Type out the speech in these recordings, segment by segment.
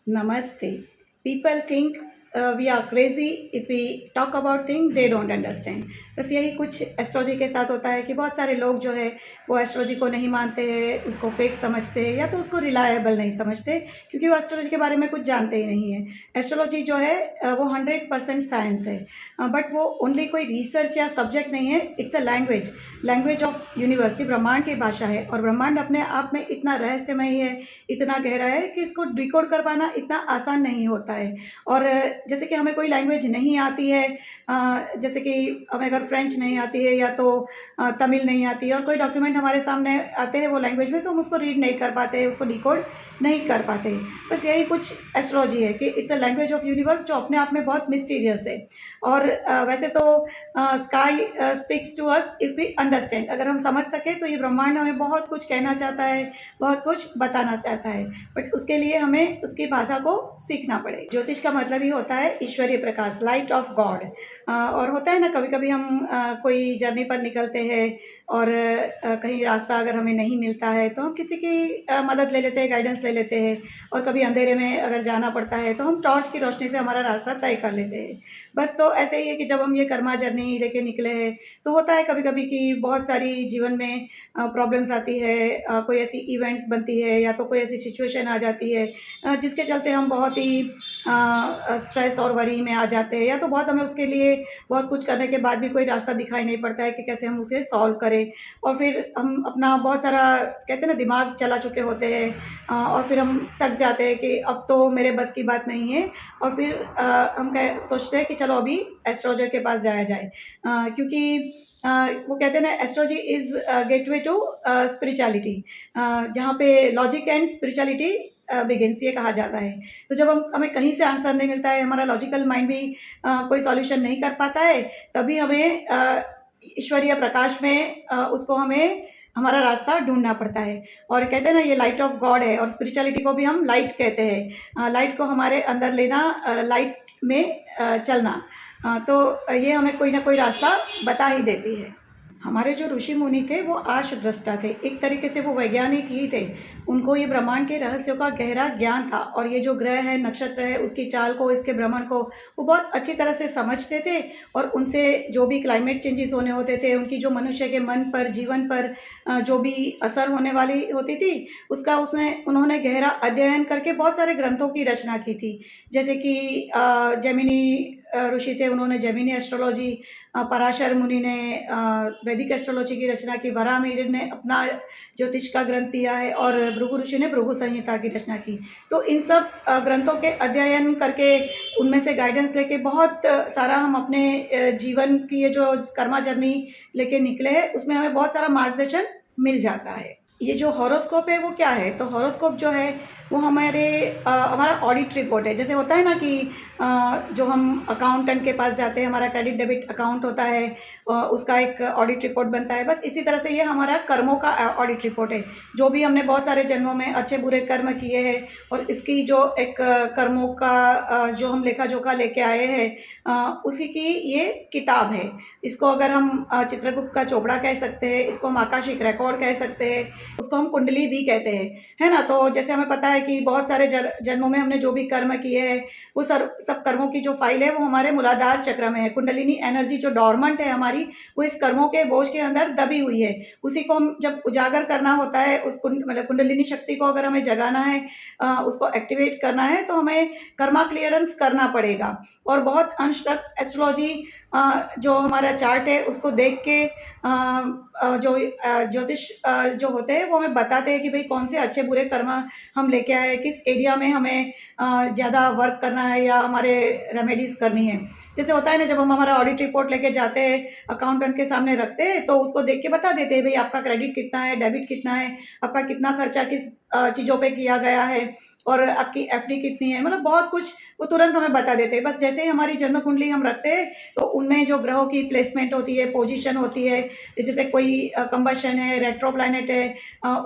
Namaste. People think we are crazy if we talk about things they don't understand. बस यही कुछ astrology के साथ होता है कि बहुत सारे लोग जो है वो एस्ट्रोलॉजी को नहीं मानते हैं, उसको फेक समझते हैं या तो उसको रिलायबल नहीं समझते क्योंकि वो एस्ट्रोलॉजी के बारे में कुछ जानते ही नहीं है। एस्ट्रोलॉजी जो है वो 100% साइंस है, बट वो ओनली कोई रिसर्च या सब्जेक्ट नहीं है। It's a language, language of universe. ब्रह्मांड की भाषा है और ब्रह्मांड अपने आप में इतना रहस्यमय है, इतना गहरा है कि इसको डिकोड कर पाना इतना आसान नहीं होता है। और जैसे कि हमें कोई लैंग्वेज नहीं आती है, जैसे कि हमें अगर फ्रेंच नहीं आती है या तो तमिल नहीं आती है और कोई डॉक्यूमेंट हमारे सामने आते हैं वो लैंग्वेज में, तो हम उसको रीड नहीं कर पाते, उसको डिकोड नहीं कर पाते। बस यही कुछ एस्ट्रोलॉजी है कि it's a language of universe जो अपने आप में बहुत मिस्टीरियस है। और वैसे तो sky speaks to us if we understand. अगर हम समझ सके तो ये ब्रह्मांड हमें बहुत कुछ कहना चाहता है, बहुत कुछ बताना चाहता है, बट उसके लिए हमें उसकी भाषा को सीखना पड़े। ज्योतिष का मतलब ही होता है ईश्वरीय प्रकाश, लाइट ऑफ गॉड। और होता है ना, कभी कभी हम कोई जर्नी पर निकलते हैं और कहीं रास्ता अगर हमें नहीं मिलता है तो हम किसी की मदद ले लेते हैं, गाइडेंस ले लेते हैं। और कभी अंधेरे में अगर जाना पड़ता है तो हम टॉर्च की रोशनी से हमारा रास्ता तय कर लेते हैं। बस तो ऐसे ही है कि जब हम ये कर्मा जर्नी लेके निकले हैं तो होता है कभी कभी कि बहुत सारी जीवन में प्रॉब्लम्स आती है, कोई ऐसी इवेंट्स बनती है या तो कोई ऐसी सिचुएशन आ जाती है जिसके चलते हम बहुत ही स्ट्रेस और वरी में आ जाते हैं, या तो बहुत हमें उसके लिए बहुत कुछ करने के बाद भी कोई रास्ता दिखाई नहीं पड़ता है कि कैसे हम उसे सॉल्व करें। और फिर हम अपना बहुत सारा कहते हैं ना दिमाग चला चुके होते हैं, और फिर हम थक जाते हैं कि अब तो मेरे बस की बात नहीं है। और फिर हम सोचते हैं कि चलो अभी एस्ट्रोलॉजर के पास जाया जाए, क्योंकि वो कहते हैं ना astrology is gateway to spirituality, जहाँ पे लॉजिक एंड स्पिरिचुअलिटी बिगिंस, ये कहा जाता है। तो जब हमें कहीं से आंसर नहीं मिलता है, हमारा लॉजिकल माइंड भी कोई सॉल्यूशन नहीं कर पाता है, तभी हमें ईश्वरीय प्रकाश में उसको हमें हमारा रास्ता ढूंढना पड़ता है। और कहते हैं ना ये लाइट ऑफ गॉड है, और स्पिरिचुअलिटी को भी हम लाइट कहते हैं। लाइट को हमारे अंदर लेना, लाइट में चलना, तो ये हमें कोई ना कोई रास्ता बता ही देती है। हमारे जो ऋषि मुनि थे वो आर्षदृष्टा थे, एक तरीके से वो वैज्ञानिक ही थे। उनको ये ब्रह्मांड के रहस्यों का गहरा ज्ञान था, और ये जो ग्रह है, नक्षत्र है, उसकी चाल को, इसके भ्रमण को वो बहुत अच्छी तरह से समझते थे। और उनसे जो भी क्लाइमेट चेंजेस होने होते थे, उनकी जो मनुष्य के मन पर, जीवन पर जो भी असर होने वाली होती थी, उसका उसमें उन्होंने गहरा अध्ययन करके बहुत सारे ग्रंथों की रचना की थी। जैसे कि जैमिनी ऋषि थे, उन्होंने जैमिनी एस्ट्रोलॉजी, पराशर मुनि ने वैदिक एस्ट्रोलॉजी की रचना की, वराहमिहिर ने अपना ज्योतिष का ग्रंथ दिया है, और भृगु ऋषि ने भृगु संहिता की रचना की। तो इन सब ग्रंथों के अध्ययन करके, उनमें से गाइडेंस लेके बहुत सारा हम अपने जीवन की ये जो कर्मा जर्नी लेके निकले हैं, उसमें हमें बहुत सारा मार्गदर्शन मिल जाता है। ये जो हॉरोस्कोप है वो क्या है, तो हॉरोस्कोप जो है वो हमारा ऑडिट रिपोर्ट है। जैसे होता है ना कि जो हम अकाउंटेंट के पास जाते हैं, हमारा क्रेडिट डेबिट अकाउंट होता है, उसका एक ऑडिट रिपोर्ट बनता है। बस इसी तरह से ये हमारा कर्मों का ऑडिट रिपोर्ट है। जो भी हमने बहुत सारे जन्मों में अच्छे बुरे कर्म किए हैं, और इसकी जो एक कर्मों का जो हम लेखा जोखा लेके आए हैं, उसी की ये किताब है। इसको अगर हम चित्रगुप्त का चोपड़ा कह सकते हैं, इसको हम आकाशिक रिकॉर्ड कह सकते हैं, उसको हम कुंडली भी कहते हैं, है ना। तो जैसे हमें पता है कि बहुत सारे जन्मों में हमने जो भी कर्म किए हैं, वो सब कर्मों की जो फाइल है वो हमारे मूलाधार चक्र में है। कुंडलिनी एनर्जी जो डॉर्मेंट है हमारी, वो इस कर्मों के बोझ के अंदर दबी हुई है। उसी को हम जब उजागर करना होता है, उस मतलब कुंडलिनी शक्ति को अगर हमें जगाना है, उसको एक्टिवेट करना है, तो हमें कर्मा क्लियरेंस करना पड़ेगा। और बहुत अंश तक एस्ट्रोलॉजी जो हमारा चार्ट है उसको देख के जो ज्योतिष जो होते हैं वो हमें बताते हैं कि भाई कौन से अच्छे बुरे कर्म हम लेके आए, किस एरिया में हमें ज़्यादा वर्क करना है या हमारे रेमेडीज़ करनी है। जैसे होता है ना, जब हम हमारा ऑडिट रिपोर्ट लेके जाते हैं, अकाउंटेंट के सामने रखते हैं, तो उसको देख के बता देते हैं भाई आपका क्रेडिट कितना है, डेबिट कितना है, आपका कितना खर्चा किस चीज़ों पे किया गया है, और आपकी एफडी कितनी है, मतलब बहुत कुछ वो तुरंत हमें बता देते हैं। बस जैसे ही हमारी जन्म कुंडली हम रखते हैं, तो उनमें जो ग्रहों की प्लेसमेंट होती है, पोजीशन होती है, जैसे कोई कंबशन है, रेट्रो प्लैनेट है,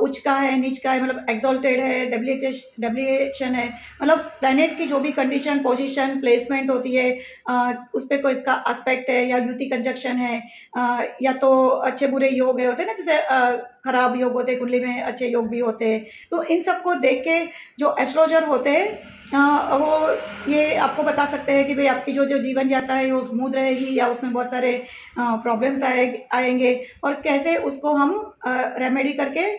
उच्च का है, नीच का है, मतलब एक्सॉल्टेड है, डेब्लिएशन है, मतलब प्लैनेट की जो भी कंडीशन, पोजीशन, प्लेसमेंट होती है, उस पर कोई इसका एस्पेक्ट है या युति कंजक्शन है, या तो अच्छे बुरे योग है, होते हैं ना, जैसे खराब योग होते हैं, कुंडली में अच्छे योग भी होते हैं। तो इन सबको देख के जो एस्ट्रोलॉजर होते हैं वो ये आपको बता सकते हैं कि भाई आपकी जो जो जीवन यात्रा है वो स्मूथ रहेगी या उसमें बहुत सारे प्रॉब्लम्स आएंगे और कैसे उसको हम रेमेडी करके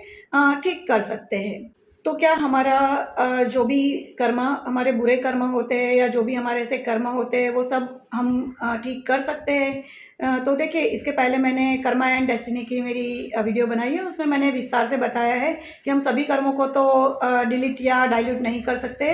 ठीक कर सकते हैं। तो क्या हमारा जो भी कर्म हमारे बुरे कर्म होते हैं या जो भी हमारे ऐसे कर्म होते हैं वो सब हम ठीक कर सकते हैं। तो देखिए, इसके पहले मैंने कर्मा एंड डेस्टिनी की मेरी वीडियो बनाई है, उसमें मैंने विस्तार से बताया है कि हम सभी कर्मों को तो डिलीट या डाइल्यूट नहीं कर सकते।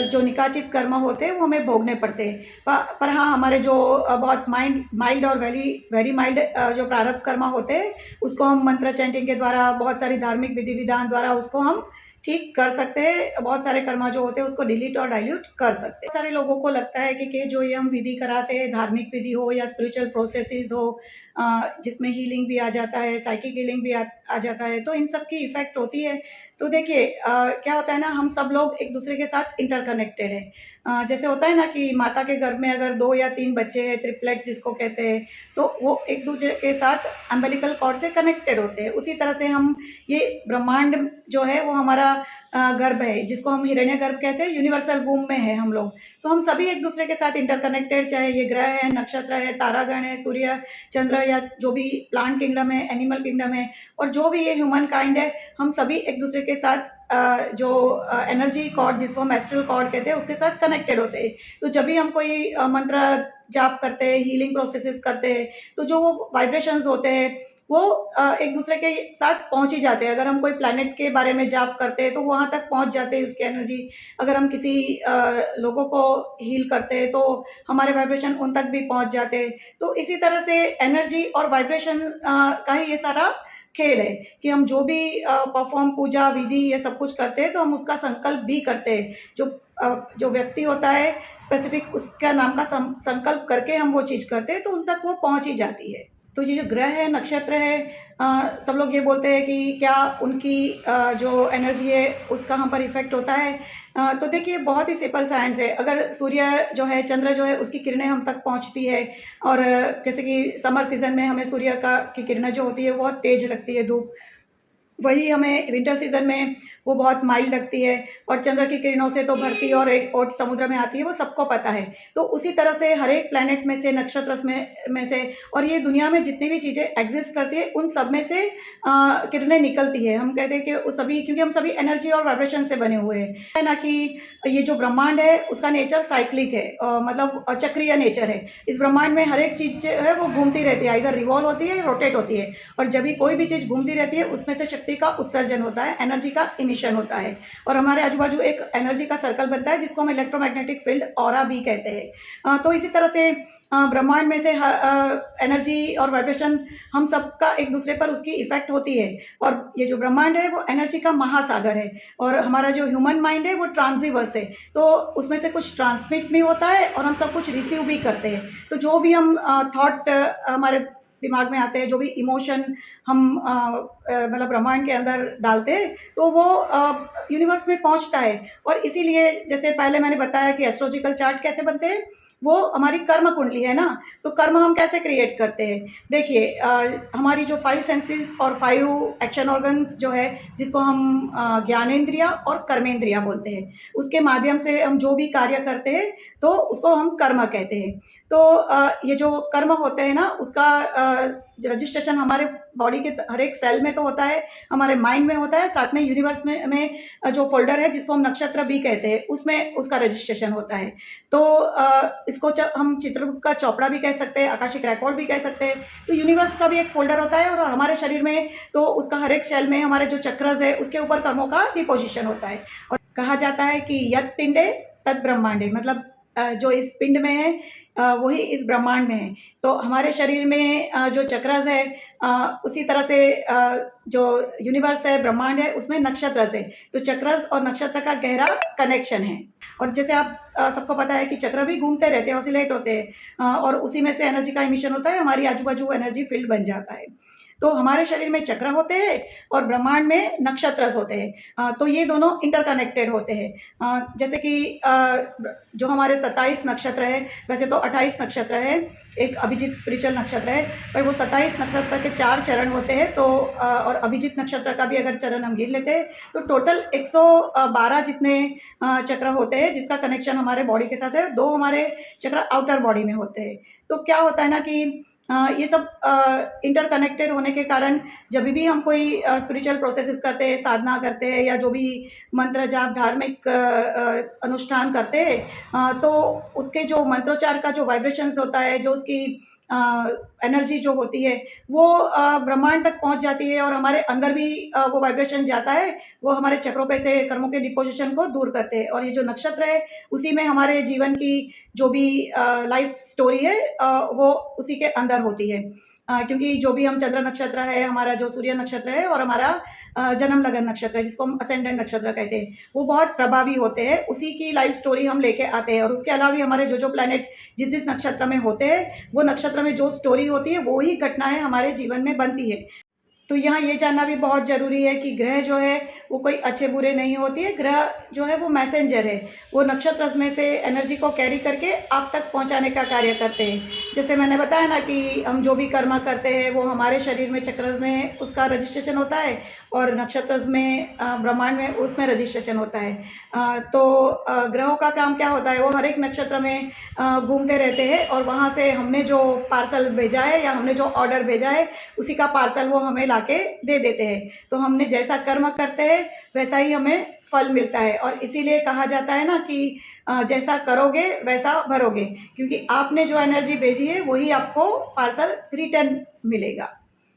जो निकाचित कर्म होते हैं वो हमें भोगने पड़ते हैं। पर हाँ, हमारे जो बहुत माइल्ड और वेरी वेरी माइल्ड जो प्रारब्ध कर्म होते हैं उसको हम मंत्र चैंटिंग के द्वारा, बहुत सारी धार्मिक विधि विधान द्वारा उसको हम ठीक कर सकते हैं। बहुत सारे कर्मा जो होते हैं उसको डिलीट और डाइल्यूट कर सकते हैं। सारे लोगों को लगता है कि जो ये हम विधि कराते हैं, धार्मिक विधि हो या स्पिरिचुअल प्रोसेसेस हो, जिसमें हीलिंग भी आ जाता है, साइकिक हीलिंग भी आ जाता है, तो इन सब की इफेक्ट होती है। तो देखिए, क्या होता है ना, हम सब लोग एक दूसरे के साथ इंटरकनेक्टेड है। जैसे होता है ना कि माता के गर्भ में अगर 2 या 3 बच्चे हैं, ट्रिपलेट्स जिसको कहते हैं, तो वो एक दूसरे के साथ अम्बिलिकल कॉर्ड से कनेक्टेड होते हैं। उसी तरह से हम ये ब्रह्मांड जो है वो हमारा गर्भ है, जिसको हम हिरण्य गर्भ कहते हैं, यूनिवर्सल वूम में है हम लोग। तो हम सभी एक दूसरे के साथ इंटरकनेक्टेड, चाहे ये ग्रह है, नक्षत्र है, तारागण है, सूर्य चंद्र या जो भी प्लांट किंगडम है, एनिमल किंगडम है, और जो भी ये ह्यूमन काइंड है, हम सभी एक दूसरे के साथ जो एनर्जी कॉर्ड जिसको हम एस्ट्रल कॉर्ड कहते हैं उसके साथ कनेक्टेड होते हैं। तो जब भी हम कोई मंत्र जाप करते हैं, हीलिंग प्रोसेसेस करते हैं, तो जो वो वाइब्रेशंस होते हैं वो एक दूसरे के साथ पहुंच ही जाते हैं। अगर हम कोई प्लैनेट के बारे में जाप करते हैं तो वहाँ तक पहुंच जाते हैं उसकी एनर्जी। अगर हम किसी लोगों को हील करते हैं तो हमारे वाइब्रेशन उन तक भी पहुंच जाते हैं। तो इसी तरह से एनर्जी और वाइब्रेशन का ही ये सारा खेल है कि हम जो भी परफॉर्म, पूजा विधि ये सब कुछ करते हैं तो हम उसका संकल्प भी करते हैं। जो व्यक्ति होता है स्पेसिफिक, उसका नाम का संकल्प करके हम वो चीज़ करते हैं तो उन तक वो पहुंच ही जाती है। तो ये जो ग्रह है, नक्षत्र है, सब लोग ये बोलते हैं कि क्या उनकी जो एनर्जी है उसका हम पर इफेक्ट होता है। तो देखिए, बहुत ही सिंपल साइंस है। अगर सूर्य जो है, चंद्र जो है, उसकी किरणें हम तक पहुंचती है, और जैसे कि समर सीजन में हमें सूर्य की किरणें जो होती है वो बहुत तेज लगती है, धूप। वही हमें विंटर सीजन में वो बहुत माइल्ड लगती है, और चंद्र की किरणों से तो भरती और एक ओट समुद्र में आती है, वो सबको पता है। तो उसी तरह से हर एक प्लैनेट में से, नक्षत्र में से, और ये दुनिया में जितनी भी चीज़ें एग्जिस्ट करती है उन सब में से किरणें निकलती है। हम कहते हैं कि वो सभी, क्योंकि हम सभी एनर्जी और वाइब्रेशन से बने हुए हैं, है ना। कि ये जो ब्रह्मांड है उसका नेचर साइक्लिक है, मतलब चक्रीय नेचर है। इस ब्रह्मांड में हर एक चीज़ जो है वो घूमती रहती है, इधर रिवॉल्व होती है, रोटेट होती है, और जब भी कोई भी चीज़ घूमती रहती है उसमें से शक्ति का उत्सर्जन होता है, एनर्जी का इमिशन होता है, और हमारे आजू बाजू एक एनर्जी का सर्कल बनता है जिसको हम इलेक्ट्रोमैग्नेटिक फील्ड ऑरा भी कहते हैं। तो इसी तरह से ब्रह्मांड में से एनर्जी और वाइब्रेशन हम सबका एक दूसरे पर उसकी इफेक्ट होती है। और ये जो ब्रह्मांड है वो एनर्जी का महासागर है, और हमारा जो ह्यूमन माइंड है वो ट्रांसिवर्स है, तो उसमें से कुछ ट्रांसमिट भी होता है और हम सब कुछ रिसीव भी करते हैं। तो जो भी हम थॉट हमारे दिमाग में आते हैं, जो भी इमोशन हम मतलब ब्रह्मांड के अंदर डालते हैं, तो वो यूनिवर्स में पहुंचता है। और इसीलिए जैसे पहले मैंने बताया कि एस्ट्रोलॉजिकल चार्ट कैसे बनते हैं, वो हमारी कर्म कुंडली है ना। तो कर्म हम कैसे क्रिएट करते हैं, देखिए, हमारी जो 5 सेंसेस और 5 एक्शन ऑर्गन्स जो है, जिसको हम ज्ञानेंद्रिया और कर्मेंद्रिया बोलते हैं, उसके माध्यम से हम जो भी कार्य करते हैं तो उसको हम कर्म कहते हैं। तो ये जो कर्म होते हैं ना, उसका रजिस्ट्रेशन हमारे बॉडी के हर एक सेल में तो होता है, हमारे माइंड में होता है, साथ में यूनिवर्स में जो फोल्डर है जिसको हम नक्षत्र भी कहते हैं, उसमें उसका रजिस्ट्रेशन होता है। तो इसको हम चित्रगुप्त का चौपड़ा भी कह सकते हैं, आकाशिक रिकॉर्ड भी कह सकते हैं। तो यूनिवर्स का भी एक फोल्डर होता है, और हमारे शरीर में तो उसका हर एक सेल में हमारे जो चक्रस है उसके ऊपर कर्मों का डिपोजिशन होता है। और कहा जाता है कि यत् पिंडे तत् ब्रह्मांडे, मतलब जो इस पिंड में है वही इस ब्रह्मांड में है। तो हमारे शरीर में जो चक्रस है, उसी तरह से जो यूनिवर्स है, ब्रह्मांड है, उसमें नक्षत्र है। तो चक्रस और नक्षत्र का गहरा कनेक्शन है। और जैसे आप सबको पता है कि चक्र भी घूमते रहते हैं, ऑसिलेट होते हैं, और उसी में से एनर्जी का इमिशन होता है, हमारी आजू बाजू एनर्जी फील्ड बन जाता है। तो हमारे शरीर में चक्र होते हैं और ब्रह्मांड में नक्षत्र होते हैं। तो ये दोनों इंटरकनेक्टेड होते हैं। जैसे कि जो हमारे 27 नक्षत्र है, वैसे तो 28 नक्षत्र है, एक अभिजीत स्पिरिचुअल नक्षत्र है, पर वो 27 नक्षत्र के 4 चरण होते हैं। तो और अभिजीत नक्षत्र का भी अगर चरण हम गिन लेते हैं तो टोटल 112 जितने चक्र होते हैं, जिसका कनेक्शन हमारे बॉडी के साथ है। 2 हमारे चक्र आउटर बॉडी में होते हैं। तो क्या होता है ना कि ये सब इंटरकनेक्टेड होने के कारण जब भी हम कोई स्पिरिचुअल प्रोसेसेस करते हैं, साधना करते हैं या जो भी मंत्र जाप धार्मिक अनुष्ठान करते हैं, तो उसके जो मंत्रोच्चार का जो वाइब्रेशंस होता है, जो उसकी एनर्जी जो होती है, वो ब्रह्मांड तक पहुंच जाती है और हमारे अंदर भी वो वाइब्रेशन जाता है। वो हमारे चक्रों पे से कर्मों के डिपोजिशन को दूर करते हैं। और ये जो नक्षत्र है, उसी में हमारे जीवन की जो भी लाइफ स्टोरी है, वो उसी के अंदर होती है। क्योंकि जो भी हम चंद्र नक्षत्र है, हमारा जो सूर्य नक्षत्र है और हमारा जन्म लगन नक्षत्र है, जिसको हम असेंडेंट नक्षत्र कहते हैं, वो बहुत प्रभावी होते हैं। उसी की लाइफ स्टोरी हम लेके आते हैं। और उसके अलावा भी हमारे जो प्लैनेट जिस जिस नक्षत्र में होते हैं, वो नक्षत्र में जो स्टोरी होती है, वो ही घटनाएं हमारे जीवन में बनती है। तो यहाँ ये जानना भी बहुत ज़रूरी है कि ग्रह जो है वो कोई अच्छे बुरे नहीं होती है। ग्रह जो है वो मैसेंजर है। वो नक्षत्र में से एनर्जी को कैरी करके आप तक पहुँचाने का कार्य करते हैं। जैसे मैंने बताया ना कि हम जो भी कर्म करते हैं वो हमारे शरीर में चक्रस में उसका रजिस्ट्रेशन होता है और नक्षत्र में ब्रह्मांड में उसमें रजिस्ट्रेशन होता है। तो ग्रहों का काम क्या होता है, वो हर एक नक्षत्र में घूमते रहते हैं और वहाँ से हमने जो पार्सल भेजा है या हमने जो ऑर्डर भेजा है, उसी का पार्सल वो हमें लाके दे देते हैं। तो हमने जैसा कर्म करते हैं वैसा ही हमें फल मिलता है। और इसीलिए कहा जाता है ना कि जैसा करोगे वैसा भरोगे, क्योंकि आपने जो एनर्जी भेजी है वही आपको पार्सल रिटर्न मिलेगा।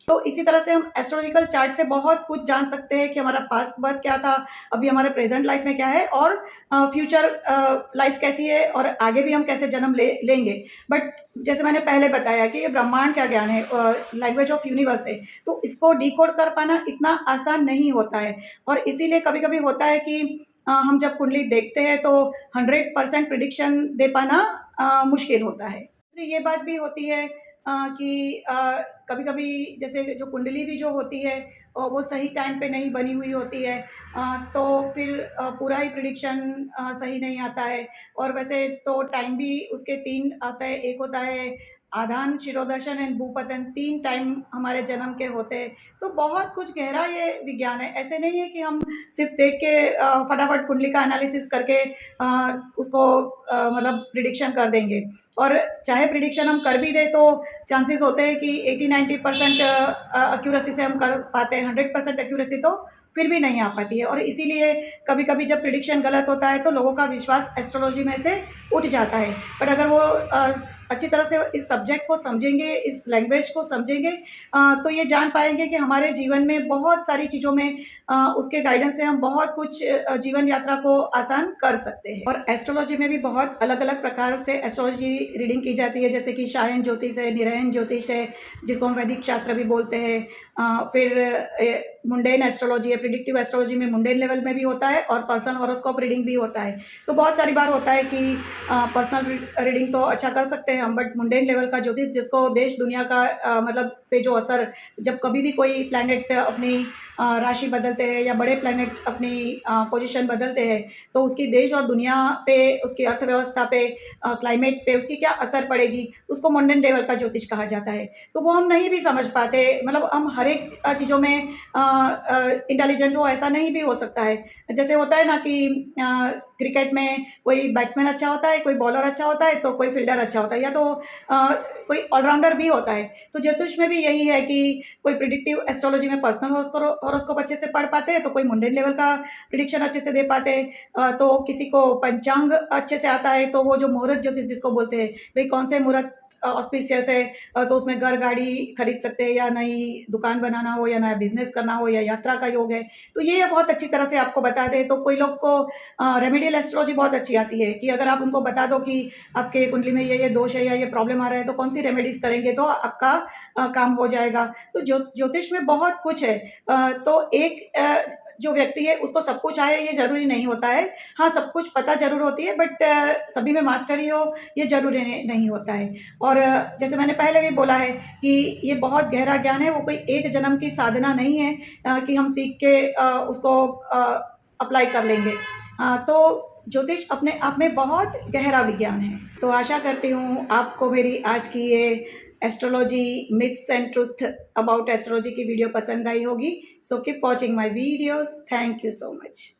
तो इसी तरह से हम एस्ट्रोलॉजिकल चार्ट से बहुत कुछ जान सकते हैं कि हमारा पास्ट बर्थ क्या था, अभी हमारे प्रेजेंट लाइफ में क्या है और फ्यूचर लाइफ कैसी है और आगे भी हम कैसे जन्म लेंगे। बट जैसे मैंने पहले बताया कि ये ब्रह्मांड का ज्ञान है, लैंग्वेज ऑफ यूनिवर्स है, तो इसको डिकोड कर पाना इतना आसान नहीं होता है। और इसीलिए कभी कभी होता है कि हम जब कुंडली देखते हैं तो 100% प्रिडिक्शन दे पाना मुश्किल होता है। तो ये बात भी होती है कि कभी कभी जैसे जो कुंडली भी जो होती है वो सही टाइम पे नहीं बनी हुई होती है, तो फिर पूरा ही प्रिडिक्शन सही नहीं आता है। और वैसे तो टाइम भी उसके 3 आता है, एक होता है आधान, शिरोदर्शन एंड भूपतन, 3 टाइम हमारे जन्म के होते हैं। तो बहुत कुछ गहरा ये विज्ञान है। ऐसे नहीं है कि हम सिर्फ देख के फटाफट कुंडली का एनालिसिस करके उसको मतलब प्रिडिक्शन कर देंगे। और चाहे प्रिडिक्शन हम कर भी दें तो चांसेस होते हैं कि 80-90% एक्यूरेसी से हम कर पाते हैं, 100% एक्यूरेसी तो फिर भी नहीं आ पाती है। और इसीलिए कभी कभी जब प्रिडिक्शन गलत होता है तो लोगों का विश्वास एस्ट्रोलॉजी में से उठ जाता है। बट अगर वो अच्छी तरह से इस सब्जेक्ट को समझेंगे, इस लैंग्वेज को समझेंगे, तो ये जान पाएंगे कि हमारे जीवन में बहुत सारी चीज़ों में उसके गाइडेंस से हम बहुत कुछ जीवन यात्रा को आसान कर सकते हैं। और एस्ट्रोलॉजी में भी बहुत अलग अलग प्रकार से एस्ट्रोलॉजी रीडिंग की जाती है, जैसे कि शायन ज्योतिष है, निरहन ज्योतिष है, जिसको हम वैदिक शास्त्र भी बोलते हैं। फिर मुंडेन एस्ट्रोलॉजी है, प्रिडिक्टिव एस्ट्रोलॉजी में मुंडेन लेवल में भी होता है और पर्सनल हॉरोस्कोप रीडिंग भी होता है। तो बहुत सारी बार होता है कि पर्सनल रीडिंग तो अच्छा कर सकते हैं हम, बट मुंडेन लेवल का ज्योतिष, जिसको देश दुनिया का मतलब पे जो असर, जब कभी भी कोई प्लैनेट अपनी राशि बदलते हैं या बड़े प्लैनेट अपनी पोजीशन बदलते हैं, तो उसकी देश और दुनिया पे, उसकी अर्थव्यवस्था पे, क्लाइमेट पे उसकी क्या असर पड़ेगी, उसको मुंडेन लेवल का ज्योतिष कहा जाता है। तो वो हम नहीं भी समझ पाते, मतलब हम हर एक चीज़ों में इंटेलिजेंट हो ऐसा नहीं भी हो सकता है। जैसे होता है ना कि क्रिकेट में कोई बैट्समैन अच्छा होता है, कोई बॉलर अच्छा होता है, तो कोई फील्डर अच्छा होता है, या तो कोई ऑलराउंडर भी होता है। तो ज्योतिष में भी यही है कि कोई प्रिडिक्टिव एस्ट्रोलॉजी में पर्सनल हॉरोस्कोप अच्छे से पढ़ पाते हैं तो कोई मुंडेन लेवल का प्रिडिक्शन अच्छे से दे पाते हैं। तो किसी को पंचांग अच्छे से आता है तो वो जो मुहूर्त ज्योतिष जिसको बोलते हैं, भाई कौन से मुहूर्त ऑस्पिशियस है, तो उसमें घर गाड़ी खरीद सकते हैं, या नई दुकान बनाना हो, या नया बिजनेस करना हो, या यात्रा का योग है, तो ये बहुत अच्छी तरह से आपको बताते हैं। तो कोई लोग को रेमेडियल रियल एस्ट्रोलॉजी बहुत अच्छी आती है कि अगर आप उनको बता दो कि आपके कुंडली में ये दोष है या ये प्रॉब्लम आ रहा है तो कौन सी रेमेडीज़ करेंगे तो आपका काम हो जाएगा। तो ज्योतिष में बहुत कुछ है। तो एक जो व्यक्ति है उसको सब कुछ आए ये ज़रूरी नहीं होता है। हाँ, सब कुछ पता ज़रूर होती है बट सभी में मास्टरी हो ये ज़रूरी नहीं होता है। और जैसे मैंने पहले भी बोला है कि ये बहुत गहरा ज्ञान है, वो कोई एक जन्म की साधना नहीं है कि हम सीख के उसको अप्लाई कर लेंगे। तो ज्योतिष अपने आप में बहुत गहरा विज्ञान है। तो आशा करती हूँ आपको मेरी आज की ये astrology myths and truth about astrology की वीडियो पसंद आई होगी। So keep watching my videos. Thank you so much.